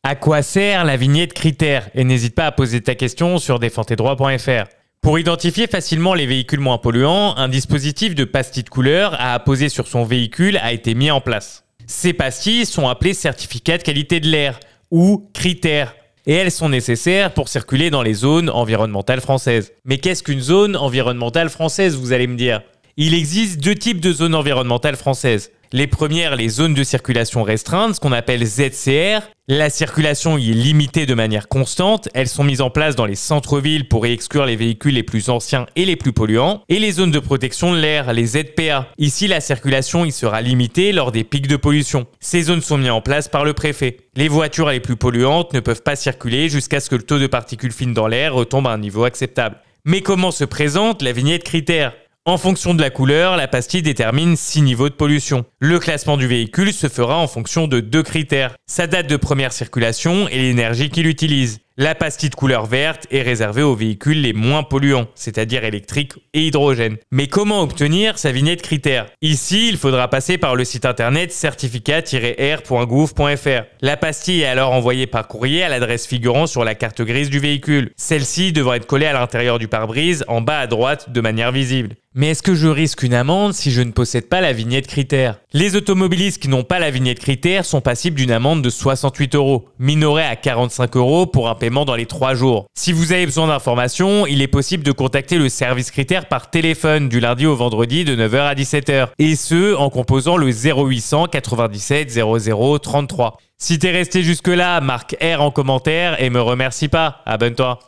À quoi sert la vignette critères? Et n'hésite pas à poser ta question sur défendtesdroits.fr. Pour identifier facilement les véhicules moins polluants, un dispositif de pastilles de couleur à apposer sur son véhicule a été mis en place. Ces pastilles sont appelées certificats de qualité de l'air ou critères. Et elles sont nécessaires pour circuler dans les zones environnementales françaises. Mais qu'est-ce qu'une zone environnementale française, vous allez me dire? Il existe deux types de zones environnementales françaises. Les premières, les zones de circulation restreinte, ce qu'on appelle ZCR. La circulation y est limitée de manière constante. Elles sont mises en place dans les centres-villes pour y exclure les véhicules les plus anciens et les plus polluants. Et les zones de protection de l'air, les ZPA. Ici, la circulation y sera limitée lors des pics de pollution. Ces zones sont mises en place par le préfet. Les voitures les plus polluantes ne peuvent pas circuler jusqu'à ce que le taux de particules fines dans l'air retombe à un niveau acceptable. Mais comment se présente la vignette critères? En fonction de la couleur, la pastille détermine 6 niveaux de pollution. Le classement du véhicule se fera en fonction de 2 critères. Sa date de première circulation et l'énergie qu'il utilise. La pastille de couleur verte est réservée aux véhicules les moins polluants, c'est-à-dire électriques et hydrogène. Mais comment obtenir sa vignette critères? Ici, il faudra passer par le site internet certificat-r.gouv.fr. La pastille est alors envoyée par courrier à l'adresse figurant sur la carte grise du véhicule. Celle-ci devra être collée à l'intérieur du pare-brise, en bas à droite, de manière visible. Mais est-ce que je risque une amende si je ne possède pas la vignette critères? Les automobilistes qui n'ont pas la vignette critères sont passibles d'une amende de 68 €, minorée à 45 € pour un paiement dans les 3 jours. Si vous avez besoin d'informations, il est possible de contacter le service critères par téléphone du lundi au vendredi de 9 h à 17 h. Et ce, en composant le 0800 97 00 33. Si t'es resté jusque-là, marque R en commentaire et me remercie pas. Abonne-toi.